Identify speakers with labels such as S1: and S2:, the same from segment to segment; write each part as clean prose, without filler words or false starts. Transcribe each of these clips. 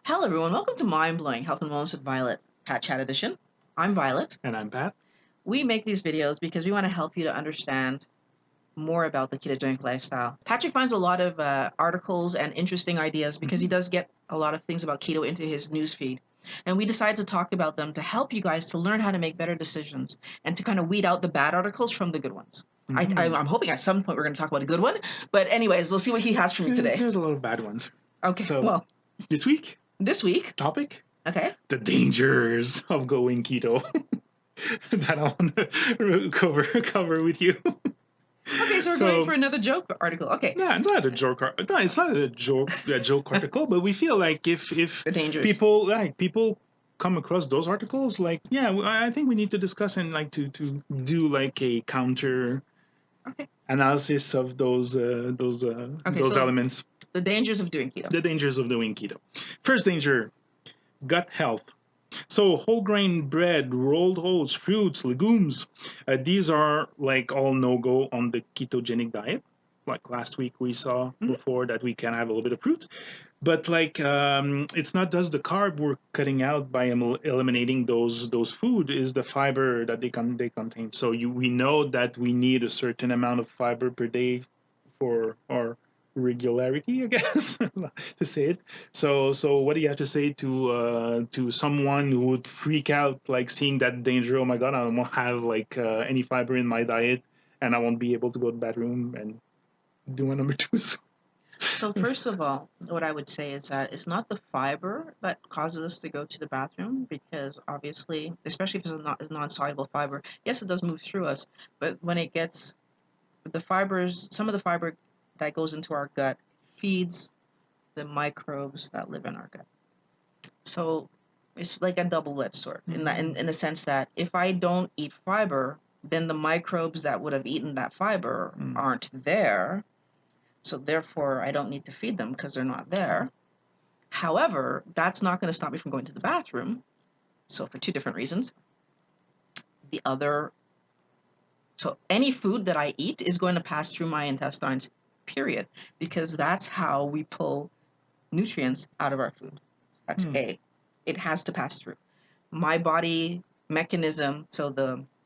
S1: Hello, everyone. Welcome to Mind Blowing Health and Wellness with Violet, Pat Chat Edition. I'm Violet.
S2: And I'm Pat.
S1: We make these videos because we want to help you to understand more about the ketogenic lifestyle. Patrick finds a lot of articles and interesting ideas because he does get a lot of things about keto into his newsfeed. And we decided to talk about them to help you guys to learn how to make better decisions and to kind of weed out the bad articles from the good ones. I'm hoping at some point we're going to talk about a good one. But anyways, we'll see what he has for me today.
S2: There's a lot of bad ones.
S1: Okay,
S2: So,
S1: well,
S2: this week, topic,
S1: okay,
S2: the dangers of going keto. That I want to cover with you.
S1: Okay, so we're going for another joke article. Okay.
S2: Yeah, it's not a joke. No, it's not a joke article. But we feel like if
S1: The dangers.
S2: people come across those articles, like I think we need to discuss and like to do like a counter analysis of those elements.
S1: The dangers of doing keto.
S2: The dangers of doing keto. First danger, gut health. So whole grain bread, rolled oats, fruits, legumes, these are like all no-go on the ketogenic diet. Like last week we saw before that we can have a little bit of fruit. But like it's not just the carb we're cutting out by eliminating those food, is the fiber that they contain. So we know that we need a certain amount of fiber per day for our regularity, I guess, to say it. So what do you have to say to someone who would freak out like seeing that danger? Oh my God, I won't have like any fiber in my diet, and I won't be able to go to the bathroom and do a number two.
S1: So first of all, what I would say is that it's not the fiber that causes us to go to the bathroom, because obviously, especially if it's non-soluble fiber, yes, it does move through us, but when it gets the fibers, some of the fiber that goes into our gut feeds the microbes that live in our gut. So it's like a double-edged sword in the sense that if I don't eat fiber, then the microbes that would have eaten that fiber aren't there. So therefore, I don't need to feed them because they're not there. However, that's not going to stop me from going to the bathroom. So for two different reasons. So any food that I eat is going to pass through my intestines, period, because that's how we pull nutrients out of our food. That's A. It has to pass through. My body mechanism, so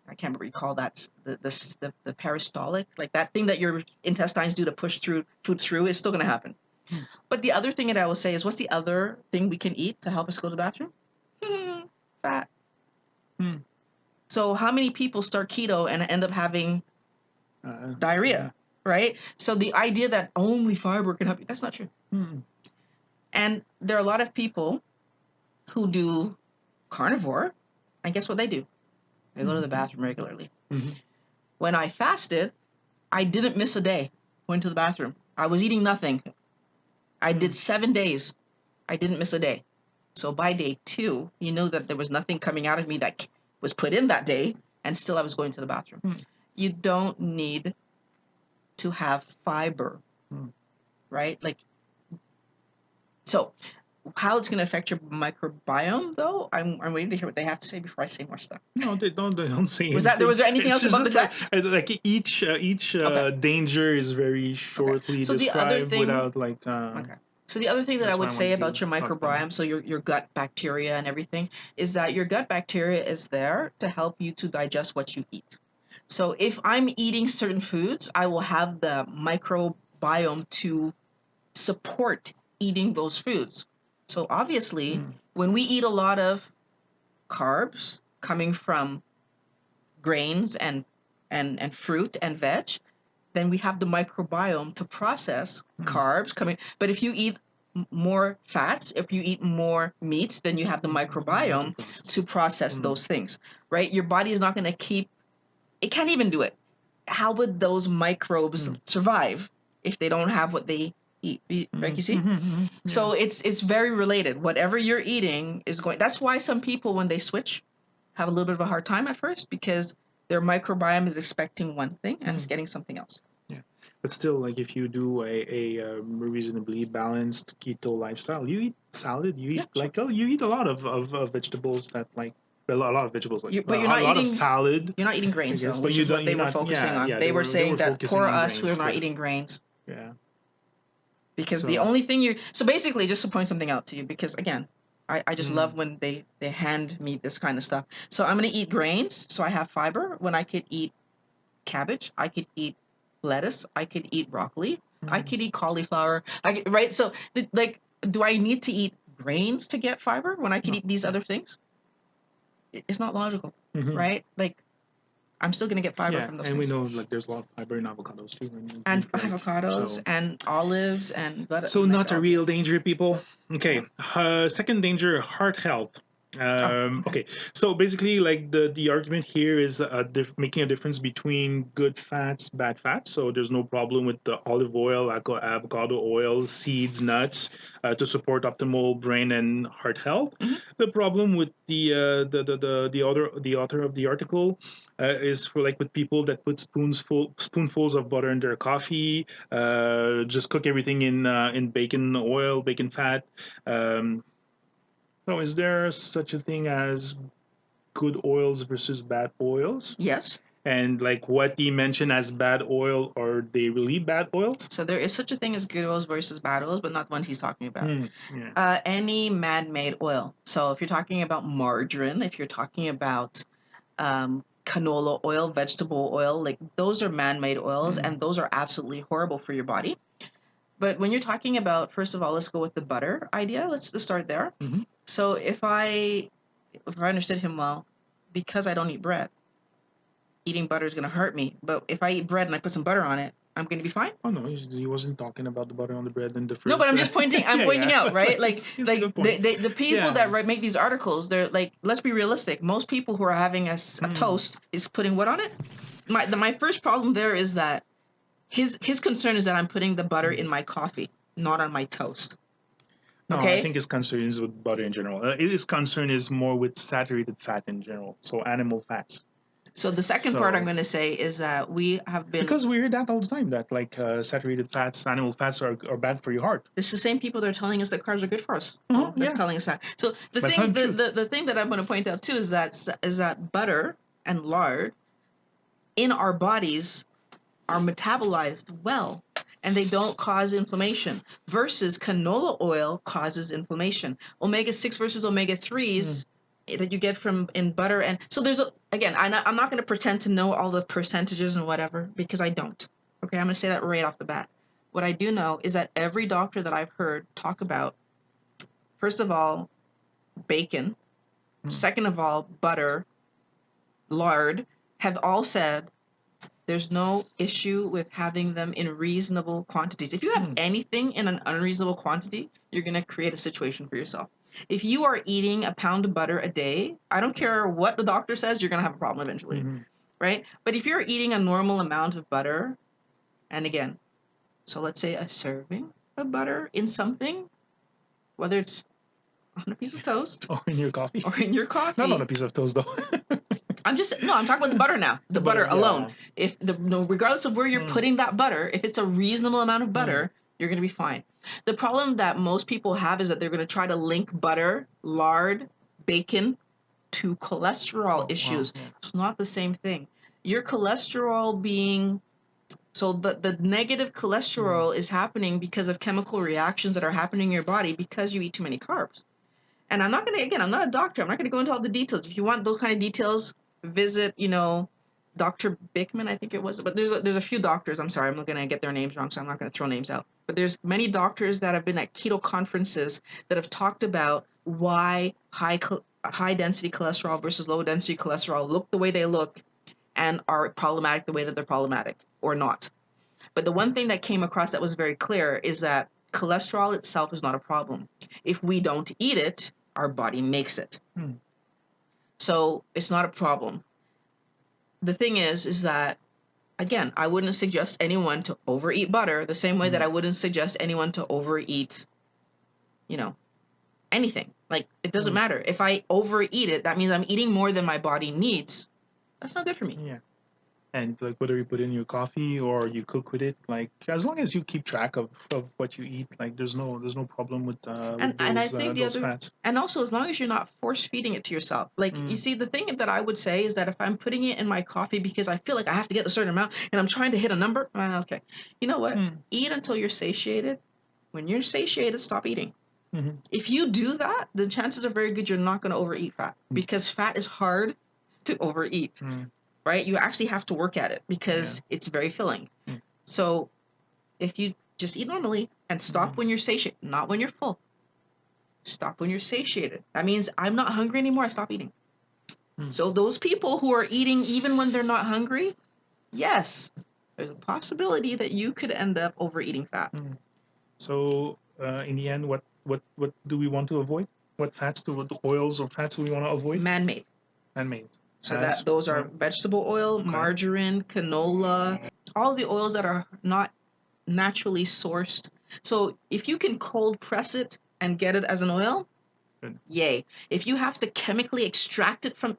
S1: I can't recall that, the peristaltic, like that thing that your intestines do to push food through, is still going to happen. But the other thing that I will say is, what's the other thing we can eat to help us go to the bathroom? Fat. So how many people start keto and end up having diarrhea, right? So the idea that only fiber can help you, that's not true. And there are a lot of people who do carnivore, and guess what they do? They go to the bathroom regularly. When I fasted, I didn't miss a day going to the bathroom. I was eating nothing. I did 7 days. I didn't miss a day. So by day 2, you know that there was nothing coming out of me that was put in that day, and still I was going to the bathroom. You don't need to have fiber, right? So how it's going to affect your microbiome, though, I'm waiting to hear what they have to say before I say more stuff.
S2: No, they don't say anything.
S1: Was there anything else about the gut?
S2: Like each danger is very shortly described without like.
S1: So the other thing that I would say about your microbiome, so your gut bacteria and everything, is that your gut bacteria is there to help you to digest what you eat. So if I'm eating certain foods, I will have the microbiome to support eating those foods. So obviously, when we eat a lot of carbs coming from grains and fruit and veg, then we have the microbiome to process carbs coming. But if you eat more fats, if you eat more meats, then you have the microbiome to process those things, right? Your body is not going to it can't even do it. How would those microbes survive if they don't have what they eat, right? You see? So it's very related. Whatever you're eating is going. That's why some people, when they switch, have a little bit of a hard time at first, because their microbiome is expecting one thing and is getting something else.
S2: Yeah, but still, like if you do a reasonably balanced keto lifestyle, you eat salad, you eat you eat a lot of vegetables that like. A lot of vegetables, like
S1: but you're not
S2: lot
S1: eating,
S2: of salad.
S1: You're not eating grains,
S2: guess,
S1: though,
S2: but
S1: which is what they were focusing on. They were saying that poor us, we're not eating grains.
S2: Yeah.
S1: Because the only thing so basically, just to point something out to you, because again, I just love when they hand me this kind of stuff. So I'm going to eat grains, so I have fiber, when I could eat cabbage, I could eat lettuce, I could eat broccoli, I could eat cauliflower, right? So like, do I need to eat grains to get fiber when I could eat these other things? It's not logical, right? Like, I'm still gonna get fiber from those things.
S2: And we know like there's a lot of fiber in avocados too.
S1: And avocados and olives and butter.
S2: So not a real danger, people. Okay. Second danger, heart health. Okay. So basically, like the argument here is making a difference between good fats, bad fats. So there's no problem with the olive oil, avocado oil, seeds, nuts to support optimal brain and heart health. The problem with the author of the article is for like with people that put spoonfuls of butter in their coffee, just cook everything in bacon oil, bacon fat. So is there such a thing as good oils versus bad oils?
S1: Yes.
S2: And like what he mentioned as bad oil, are they really bad oils?
S1: So there is such a thing as good oils versus bad oils, but not the ones he's talking about. Any man-made oil. So if you're talking about margarine, if you're talking about canola oil, vegetable oil, like those are man-made oils, and those are absolutely horrible for your body. But when you're talking about, first of all, let's go with the butter idea. Let's just start there. So if I understood him well, because I don't eat bread, eating butter is going to hurt me. But if I eat bread and I put some butter on it, I'm going to be fine.
S2: Oh no, he wasn't talking about the butter on the bread in the first.
S1: No, but I'm just pointing. I'm pointing out, right? Like the people that make these articles, they're like, let's be realistic. Most people who are having a toast is putting what on it. My first problem there is that his concern is that I'm putting the butter in my coffee, not on my toast.
S2: No, I think his concern is with butter in general. His concern is more with saturated fat in general, so animal fats.
S1: So the second part I'm going to say is that we have been...
S2: Because we hear that all the time, that like saturated fats, animal fats are bad for your heart.
S1: It's the same people that are telling us that carbs are good for us. That's telling us that. So the thing that I'm going to point out too is that butter and lard in our bodies are metabolized well, and they don't cause inflammation, versus canola oil causes inflammation. Omega-6 versus omega-3s that you get from in butter. And so there's again, I'm not going to pretend to know all the percentages and whatever, because I don't. Okay, I'm going to say that right off the bat. What I do know is that every doctor that I've heard talk about, first of all, bacon, second of all, butter, lard, have all said there's no issue with having them in reasonable quantities. If you have anything in an unreasonable quantity, you're going to create a situation for yourself. If you are eating a pound of butter a day, I don't care what the doctor says, you're going to have a problem eventually, right? But if you're eating a normal amount of butter, and again, so let's say a serving of butter in something, whether it's on a piece of toast.
S2: Or in your coffee.
S1: Not
S2: on a piece of toast, though.
S1: I'm talking about the butter now. The butter alone. If regardless of where you're putting that butter, if it's a reasonable amount of butter, you're going to be fine. The problem that most people have is that they're going to try to link butter, lard, bacon to cholesterol issues. It's not the same thing. Your cholesterol being... So the negative cholesterol is happening because of chemical reactions that are happening in your body because you eat too many carbs. And I'm not a doctor. I'm not going to go into all the details. If you want those kind of details, visit, Dr. Bickman, I think it was. But there's a few doctors. I'm sorry, I'm not going to get their names wrong, so I'm not going to throw names out. But there's many doctors that have been at keto conferences that have talked about why high density cholesterol versus low density cholesterol look the way they look and are problematic the way that they're problematic, or not. But the one thing that came across that was very clear is that cholesterol itself is not a problem. If we don't eat it, our body makes it. So it's not a problem. The thing is that, again, I wouldn't suggest anyone to overeat butter the same way that I wouldn't suggest anyone to overeat, anything. Like, it doesn't matter. If I overeat it, that means I'm eating more than my body needs. That's not good for me.
S2: Yeah. And like whether you put in your coffee or you cook with it, like as long as you keep track of what you eat, like there's no problem with those fats.
S1: And also, as long as you're not force feeding it to yourself. Like you see, the thing that I would say is that if I'm putting it in my coffee because I feel like I have to get a certain amount and I'm trying to hit a number, okay, you know what? Eat until you're satiated, When you're satiated, stop eating.
S2: Mm-hmm.
S1: If you do that, the chances are very good you're not going to overeat fat, because fat is hard to overeat, right? You actually have to work at it because it's very filling. So if you just eat normally and stop when you're satiated, not when you're full. Stop when you're satiated. That means I'm not hungry anymore, I stop eating. So those people who are eating even when they're not hungry, yes, there's a possibility that you could end up overeating fat.
S2: So in the end, what do we want to avoid? What fats do what oils or fats do we want to avoid?
S1: Man-made.
S2: Man-made.
S1: So that those are vegetable oil, margarine, canola, all the oils that are not naturally sourced. So if you can cold press it and get it as an oil,
S2: good.
S1: Yay. If you have to chemically extract it from,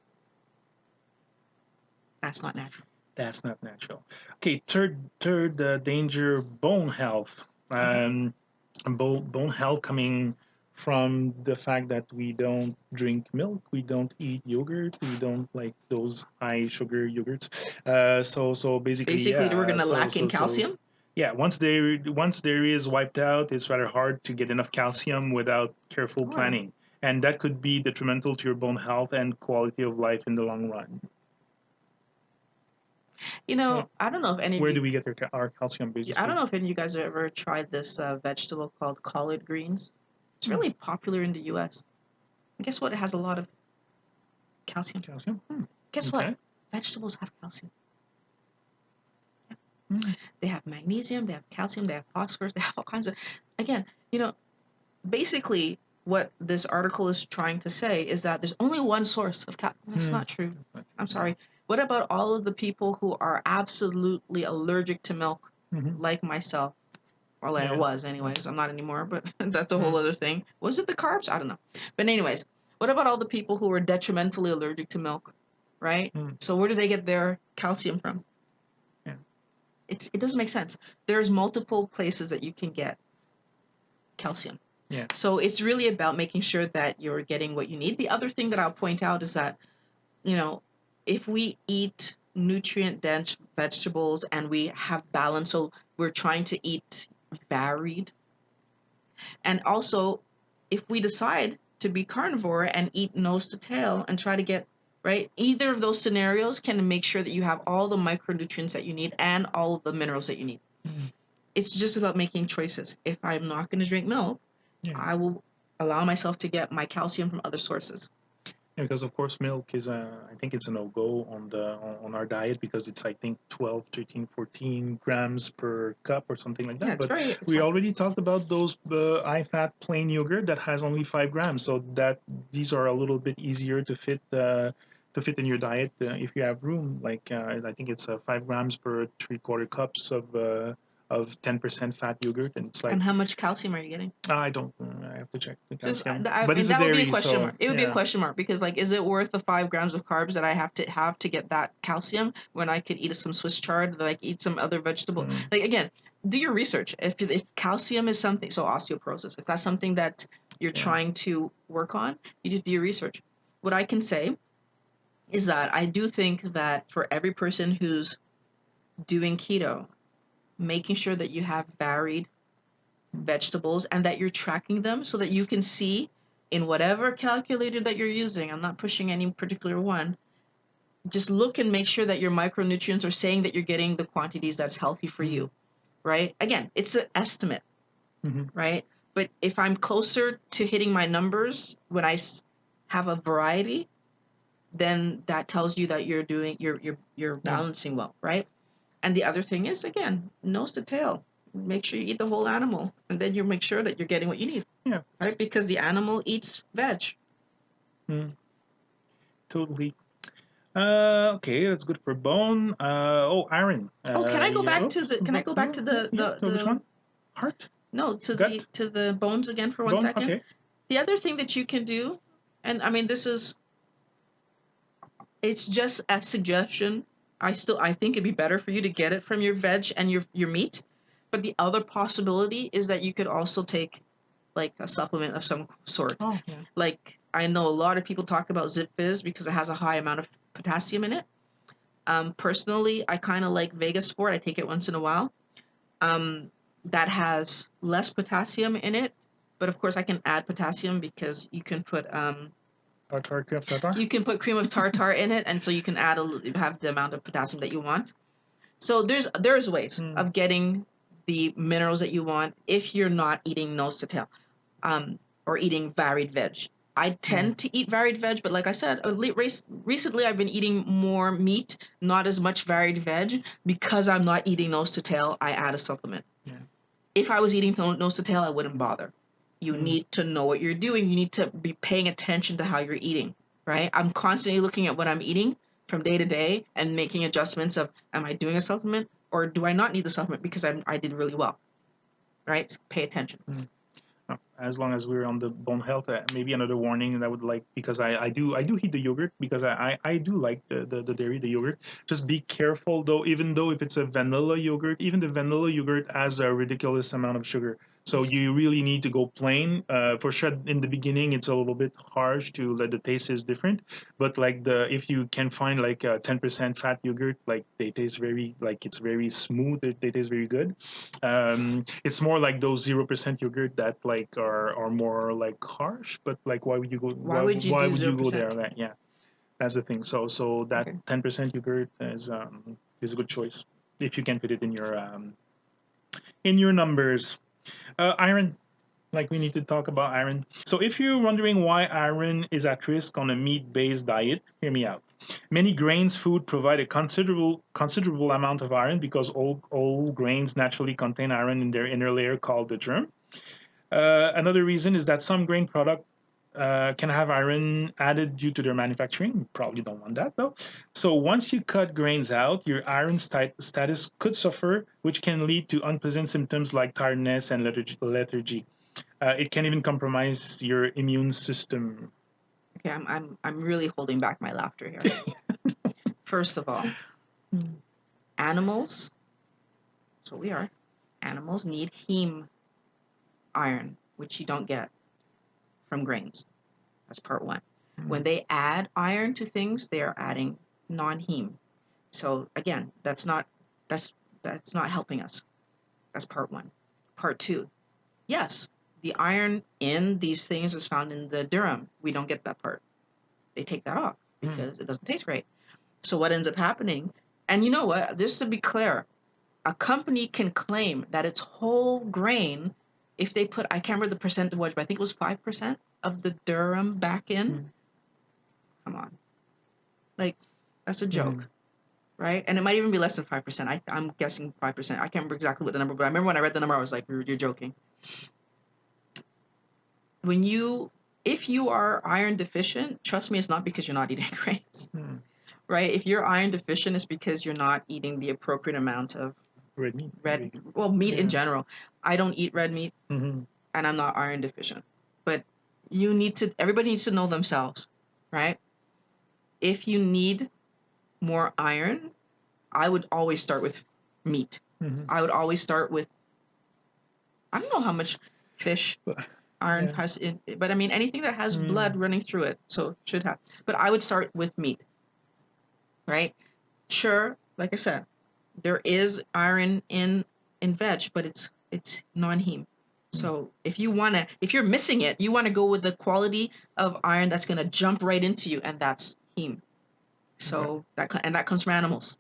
S1: that's not natural.
S2: That's not natural. Okay, third danger, bone health. Bone health coming from the fact that we don't drink milk, we don't eat yogurt, we don't like those high sugar yogurts. So basically,
S1: we're gonna lack in calcium.
S2: Yeah, once dairy is wiped out, it's rather hard to get enough calcium without careful planning, and that could be detrimental to your bone health and quality of life in the long run.
S1: You know, I don't know if any.
S2: Where do we get our calcium? Basically,
S1: I don't know if any of you guys have ever tried this vegetable called collard greens. It's really popular in the U.S. And guess what? It has a lot of calcium.
S2: Calcium.
S1: Guess what? Vegetables have calcium. Yeah. They have magnesium. They have calcium. They have phosphorus. They have all kinds of. Again, you know, basically, what this article is trying to say is that there's only one source of calcium. That's not true. I'm sorry. What about all of the people who are absolutely allergic to milk, like myself? Or like I was anyways. I'm not anymore, but that's a whole other thing. Was it the carbs? I don't know. But anyways, what about all the people who are detrimentally allergic to milk, right? So where do they get their calcium from?
S2: Yeah.
S1: It doesn't make sense. There's multiple places that you can get calcium.
S2: Yeah.
S1: So it's really about making sure that you're getting what you need. The other thing that I'll point out is that, you know, if we eat nutrient-dense vegetables and we have balance, so we're trying to eat varied. And also, if we decide to be carnivore and eat nose to tail and try to get, right, either of those scenarios can make sure that you have all the micronutrients that you need and all of the minerals that you need. It's just about making choices. If I'm not going to drink milk, I will allow myself to get my calcium from other sources.
S2: Yeah, because of course milk is I think it's a no-go on our diet because it's I think 12, 13, 14 grams per cup or something like that.
S1: Yeah,
S2: but we already talked about those high-fat plain yogurt that has only 5 grams, so that these are a little bit easier to fit in your diet if you have room. Like I think it's 5 grams per 3/4 cups of 10% fat yogurt, and it's like.
S1: And how much calcium are you getting?
S2: I don't. I have to check the calcium.
S1: But it's a dairy, would be a question mark. It would be a question mark because, like, is it worth the 5 grams of carbs that I have to get that calcium when I could eat some Swiss chard, that I could eat some other vegetable? Like, again, do your research. If calcium is something, so osteoporosis, if that's something that you're trying to work on, you just do your research. What I can say is that I do think that for every person who's doing keto, making sure that you have varied vegetables and that you're tracking them so that you can see in whatever calculator that you're using. I'm not pushing any particular one. Just look and make sure that your micronutrients are saying that you're getting the quantities that's healthy for you, right? Again, it's an estimate, right? But if I'm closer to hitting my numbers when I have a variety, then that tells you that you're balancing well, right? And the other thing is, again, nose to tail. Make sure you eat the whole animal, and then you make sure that you're getting what you need.
S2: Yeah.
S1: Right? Because the animal eats veg.
S2: Totally. Okay, that's good for bone. Iron.
S1: Can I go back to the? Can I go back to the
S2: which one? Heart.
S1: No, to
S2: gut?
S1: the bones again for 1 second.
S2: Okay.
S1: The other thing that you can do, and I mean it's just a suggestion. I think it'd be better for you to get it from your veg and your meat. But the other possibility is that you could also take like a supplement of some sort.
S2: Oh, yeah.
S1: Like I know a lot of people talk about Zip Fizz because it has a high amount of potassium in it. Personally, I kind of like Vega Sport. I take it once in a while. that has less potassium in it. But of course, I can add potassium because you can put
S2: Tartar, cream of tartar?
S1: you can put cream of tartar in it, and so you can have the amount of potassium that you want. So there's ways of getting the minerals that you want if you're not eating nose to tail, or eating varied veg. I tend to eat varied veg, but like I said, recently I've been eating more meat, not as much varied veg, because I'm not eating nose to tail. I add a supplement.
S2: Yeah.
S1: If I was eating nose to tail, I wouldn't bother. You need to know what you're doing. You need to be paying attention to how you're eating, right? I'm constantly looking at what I'm eating from day to day and making adjustments of, am I doing a supplement or do I not need the supplement because I did really well, right? Pay attention.
S2: As long as we're on the bone health, maybe another warning that I would like, because I do eat the yogurt, because I do like the dairy, the yogurt. Just be careful though, even though if it's a vanilla yogurt, even the vanilla yogurt has a ridiculous amount of sugar. So you really need to go plain. For sure, in the beginning, it's a little bit harsh to let the taste is different. But like if you can find like a 10% fat yogurt, like they taste very, like it's very smooth. They taste very good. It's more like those 0% yogurt that like are more like harsh. But like, why would you go?
S1: Why would you do
S2: you go
S1: 0%?
S2: there? That, yeah, that's the thing. So that 10% yogurt is a good choice if you can fit it in your numbers. Iron, like we need to talk about iron. So if you're wondering why iron is at risk on a meat-based diet, hear me out. Many grains food provide a considerable amount of iron because all grains naturally contain iron in their inner layer called the germ. Another reason is that some grain product can have iron added due to their manufacturing. You probably don't want that though. So once you cut grains out, your iron status could suffer, which can lead to unpleasant symptoms like tiredness and lethargy. It can even compromise your immune system.
S1: Okay, I'm really holding back my laughter here. First of all, animals, so we are, animals need heme iron, which you don't get from grains. That's part one. When they add iron to things, they are adding non-heme. So again, that's not helping us. That's part one. Part two, yes, the iron in these things is found in the durum. We don't get that part. They take that off because it doesn't taste great. So what ends up happening, and you know what, just to be clear, a company can claim that it's whole grain if they put, I can't remember the percentage, but I think it was 5% of the durum back in. Come on. Like, that's a joke, right? And it might even be less than 5%. I'm guessing 5%. I can't remember exactly what the number, but I remember when I read the number, I was like, you're joking. If you are iron deficient, trust me, it's not because you're not eating grains, right? If you're iron deficient, it's because you're not eating the appropriate amount of
S2: Red meat.
S1: Meat in general. I don't eat red meat, and I'm not iron deficient. But everybody needs to know themselves, right? If you need more iron, I would always start with meat. I would always start with, I don't know how much fish iron has in it, but I mean anything that has blood running through it, so should have. But I would start with meat, right? Sure, like I said, there is iron in veg, but it's non-heme. So if you're missing it, you want to go with the quality of iron that's going to jump right into you, and that's heme. So that comes from animals.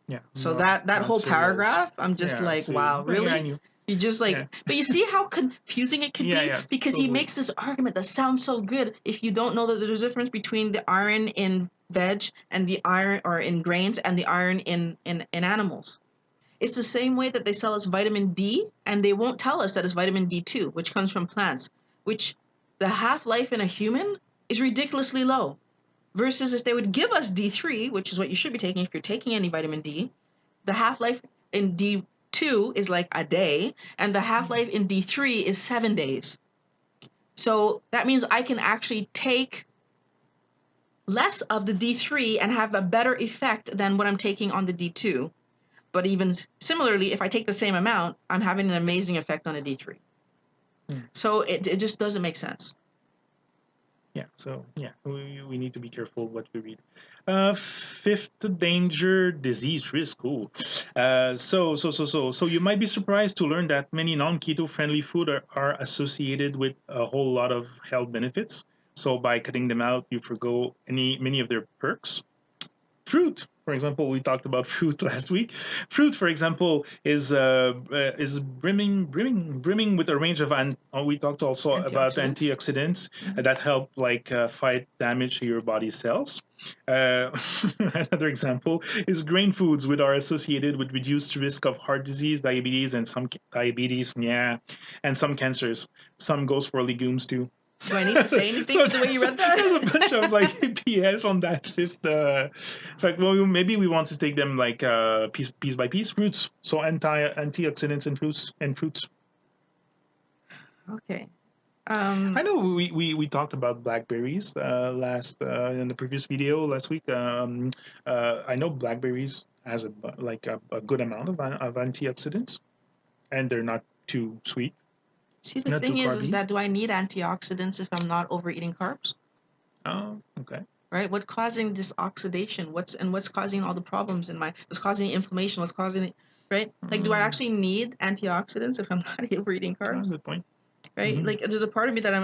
S2: Yeah.
S1: So that whole paragraph, I'm just like, wow, really?
S2: Yeah, I knew.
S1: You just but you see how confusing it could be? Because he makes this argument that sounds so good if you don't know that there's a difference between the iron in veg and the iron, or in grains, and the iron in animals. It's the same way that they sell us vitamin D, and they won't tell us that it's vitamin D2, which comes from plants, which the half-life in a human is ridiculously low. Versus if they would give us D3, which is what you should be taking if you're taking any vitamin D, the half-life in D2 is like a day, and the half-life in D3 is 7 days. So that means I can actually take less of the D3 and have a better effect than what I'm taking on the D2. But even similarly, if I take the same amount, I'm having an amazing effect on a D3. So it just doesn't make sense.
S2: Yeah. So yeah, we need to be careful what we read. Fifth danger, disease risk. Ooh. So you might be surprised to learn that many non-keto friendly food are associated with a whole lot of health benefits. So by cutting them out, you forgo many of their perks. Fruit, for example, we talked about fruit last week. Fruit, for example, is brimming with a range of we talked also about antioxidants that help fight damage to your body cells. Another example is grain foods, which are associated with reduced risk of heart disease, diabetes, and some cancers. Some goes for legumes too.
S1: Do I need to say anything with the way you read that?
S2: There's a bunch of PS on that fifth. In fact, well, maybe we want to take them piece by piece. Fruits, so antioxidants and fruits.
S1: Okay.
S2: I know we talked about blackberries last in the previous video last week. I know blackberries has a good amount of antioxidants, and they're not too sweet.
S1: See, the thing is that do I need antioxidants if I'm not overeating carbs?
S2: Oh, okay.
S1: Right? What's causing this oxidation? What's causing all the problems what's causing inflammation? What's causing right? Like, do I actually need antioxidants if I'm not overeating carbs?
S2: That's a good point.
S1: Right?
S2: Mm-hmm.
S1: Like, there's a part of me that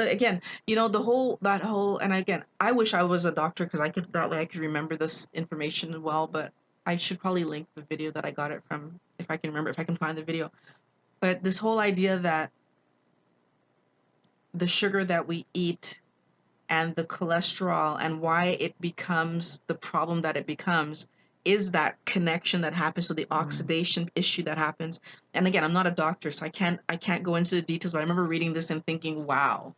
S1: again, and again, I wish I was a doctor because that way I could remember this information well, but I should probably link the video that I got it from if I can find the video. But this whole idea that the sugar that we eat and the cholesterol and why it becomes the problem that it becomes is that connection that happens, so the oxidation issue that happens. And again, I'm not a doctor, so I can't go into the details, but I remember reading this and thinking, wow,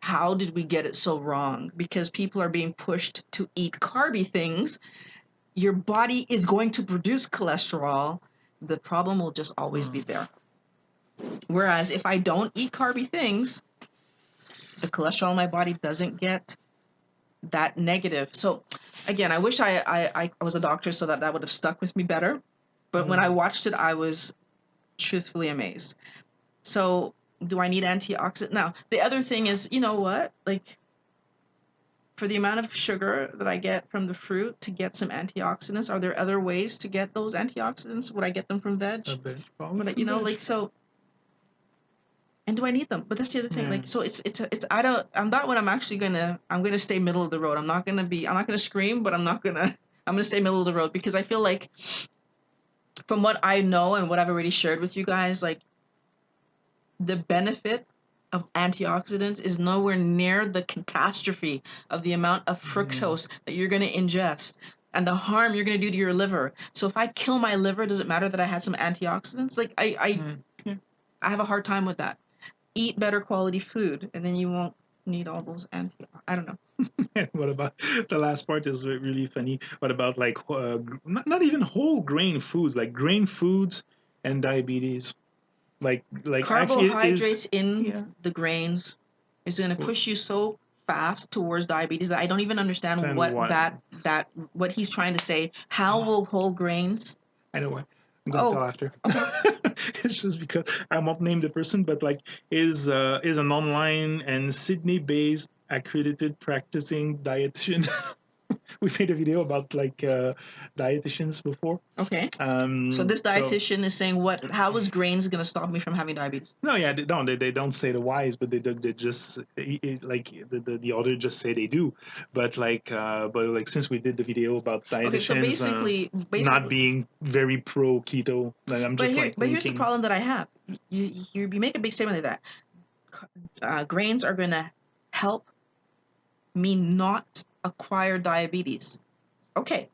S1: how did we get it so wrong? Because people are being pushed to eat carby things. Your body is going to produce cholesterol. The problem will just always be there. Whereas if I don't eat carby things, the cholesterol in my body doesn't get that negative. So again, I wish I was a doctor so that would have stuck with me better. But when I watched it, I was truthfully amazed. So do I need antioxidant? Now, the other thing is, you know what? Like, for the amount of sugar that I get from the fruit to get some antioxidants, are there other ways to get those antioxidants? Would I get them from veg? So. And do I need them? But that's the other thing. Yeah. Like, so I'm that one. I'm gonna stay middle of the road. I'm not gonna scream, but I'm gonna stay middle of the road because I feel like from what I know and what I've already shared with you guys, like, the benefit of antioxidants is nowhere near the catastrophe of the amount of fructose that you're gonna ingest and the harm you're gonna do to your liver. So if I kill my liver, does it matter that I had some antioxidants? Like, I have a hard time with that. Eat better quality food, and then you won't need all those I don't know.
S2: What about the last part is really funny. What about not even whole grain foods, like grain foods and diabetes? Like
S1: carbohydrates in the grains is going to push you so fast towards diabetes that I don't even understand what he's trying to say. How will whole grains?
S2: I know what. I'm going to tell after. Okay. It's just because I won't name the person, but is an online and Sydney-based accredited practicing dietitian. We made a video about dietitians before.
S1: Okay. So this dietitian is saying how is grains going to stop me from having diabetes?
S2: No, yeah, they don't say the whys, but they just the author just say they do. But since we did the video about dietitians, okay, so basically not being very pro keto, I'm just
S1: but here's the problem that I have. You make a big statement like that. Grains are going to help me not acquire diabetes. Okay.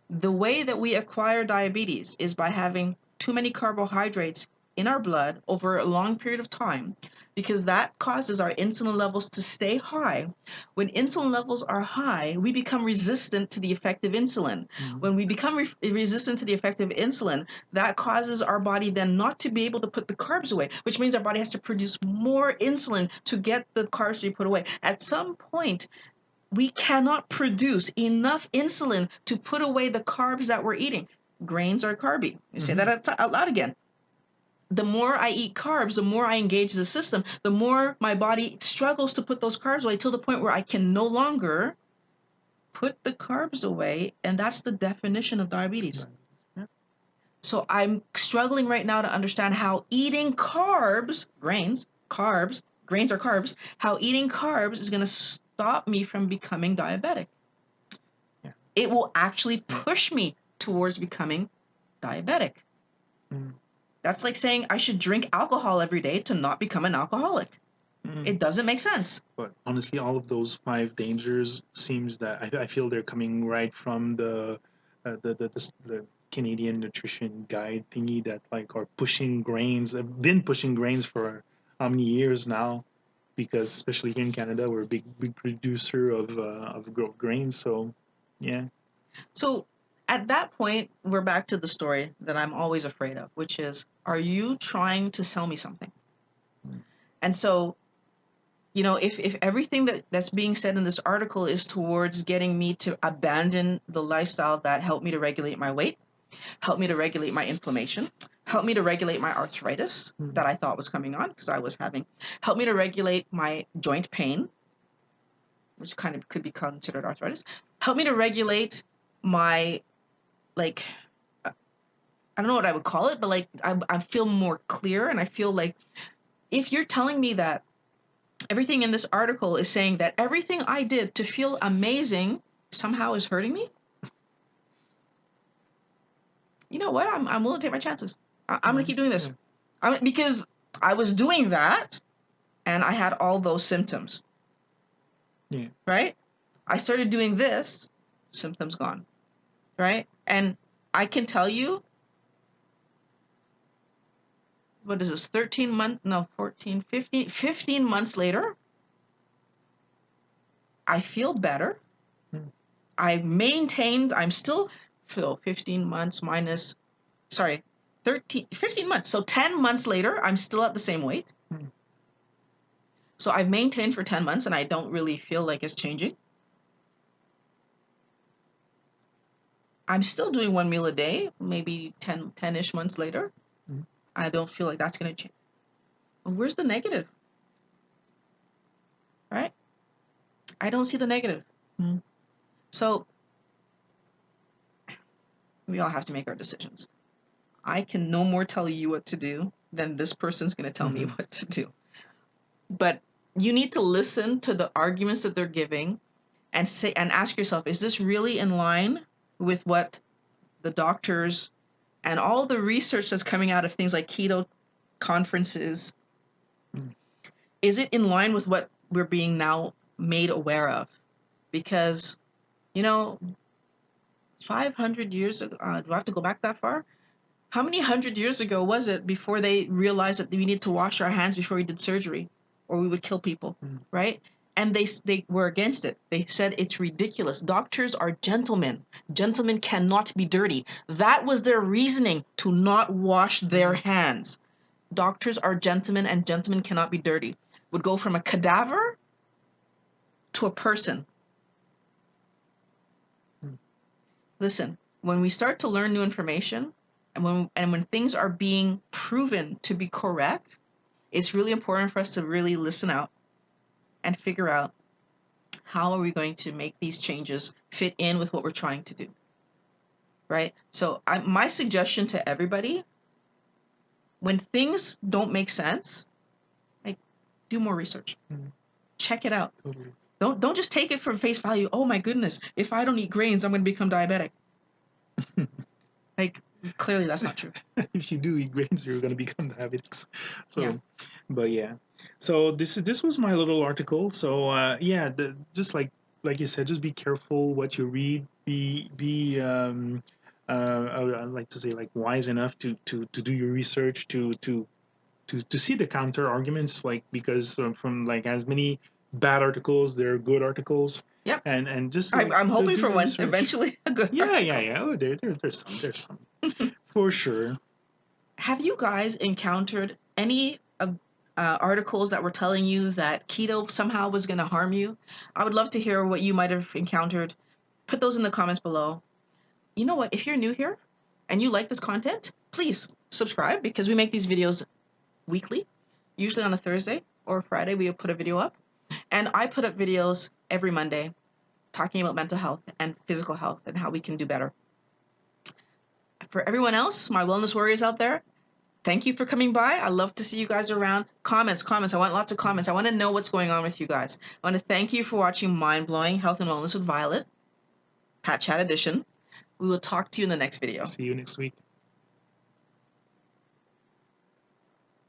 S1: The way that we acquire diabetes is by having too many carbohydrates in our blood over a long period of time, because that causes our insulin levels to stay high. When insulin levels are high, we become resistant to the effective insulin. When we become resistant to the effective insulin, that causes our body then not to be able to put the carbs away, which means our body has to produce more insulin to get the carbs to be put away. At some point, we cannot produce enough insulin to put away the carbs that we're eating. Grains are carby. You say that out loud again. the more I eat carbs, the more I engage the system, the more my body struggles to put those carbs away till the point where I can no longer put the carbs away. And that's the definition of diabetes.
S2: Yeah.
S1: So I'm struggling right now to understand how eating carbs, grains are carbs, how eating carbs is going to stop me from becoming diabetic.
S2: Yeah.
S1: It will actually push me towards becoming diabetic.
S2: Mm.
S1: That's like saying I should drink alcohol every day to not become an alcoholic. It doesn't make sense.
S2: But honestly, all of those 5 dangers seems that I feel they're coming right from the Canadian nutrition guide thingy that like are pushing grains. Have been pushing grains for how many years now? Because especially here in Canada, we're a big producer of grains. So yeah.
S1: So at that point, we're back to the story that I'm always afraid of, which is, are you trying to sell me something? And so, you know, if everything that's being said in this article is towards getting me to abandon the lifestyle that helped me to regulate my weight, helped me to regulate my inflammation, helped me to regulate my arthritis that I thought was coming on because I was having, helped me to regulate my joint pain, which kind of could be considered arthritis, helped me to regulate my, like, I don't know what I would call it, but like I feel more clear, and I feel like if you're telling me that everything in this article is saying that everything I did to feel amazing somehow is hurting me, you know what? I'm willing to take my chances. I'm going to keep doing this. Because I was doing that and I had all those symptoms.
S2: Yeah.
S1: Right? I started doing this, symptoms gone. Right? And I can tell you, what is this, 15 months later, I feel better. I'm still, 15 months minus, 15 months. So 10 months later, I'm still at the same weight. So I've maintained for 10 months and I don't really feel like it's changing. I'm still doing 1 meal a day, maybe 10-ish months later. I don't feel like that's going to change. Well, where's the negative? Right? I don't see the negative. So we all have to make our decisions. I can no more tell you what to do than this person's going to tell me what to do. But you need to listen to the arguments that they're giving and ask yourself, is this really in line with what the doctors and all the research that's coming out of things like keto conferences, is it in line with what we're being now made aware of? Because, 500 years ago, do I have to go back that far? How many 100 years ago was it before they realized that we need to wash our hands before we did surgery or we would kill people, right? And they were against it. They said it's ridiculous. Doctors are gentlemen. Gentlemen cannot be dirty. That was their reasoning to not wash their hands. Doctors are gentlemen and gentlemen cannot be dirty. Would go from a cadaver to a person. Listen, when we start to learn new information and when things are being proven to be correct, it's really important for us to really listen out and figure out how are we going to make these changes fit in with what we're trying to do, right? So my suggestion to everybody, when things don't make sense, like, do more research. Check it out.
S2: Totally.
S1: Don't just take it from face value. Oh my goodness, if I don't eat grains, I'm going to become diabetic. Like, clearly that's not true.
S2: If you do eat grains, you're going to become diabetics. So, but yeah. So this was my little article. So just like you said, just be careful what you read. I like to say, like, wise enough to do your research to see the counter arguments, like, because from like as many bad articles, there are good articles.
S1: Yep.
S2: And just
S1: I'm hoping for one
S2: research.
S1: eventually. A good article.
S2: Oh, there's some for sure.
S1: Have you guys encountered any articles that were telling you that keto somehow was going to harm you? I would love to hear what you might have encountered. Put those in the comments below. You know what? If you're new here and you like this content, please subscribe, because we make these videos weekly, usually on a Thursday or Friday we put a video up. And I put up videos every Monday talking about mental health and physical health and how we can do better. For everyone else, my wellness warriors out there, thank you for coming by. I love to see you guys around. Comments. I want lots of comments. I want to know what's going on with you guys. I want to thank you for watching Mind Blowing Health and Wellness with Violet, Pat Chat Edition. We will talk to you in the next video.
S2: See you next week.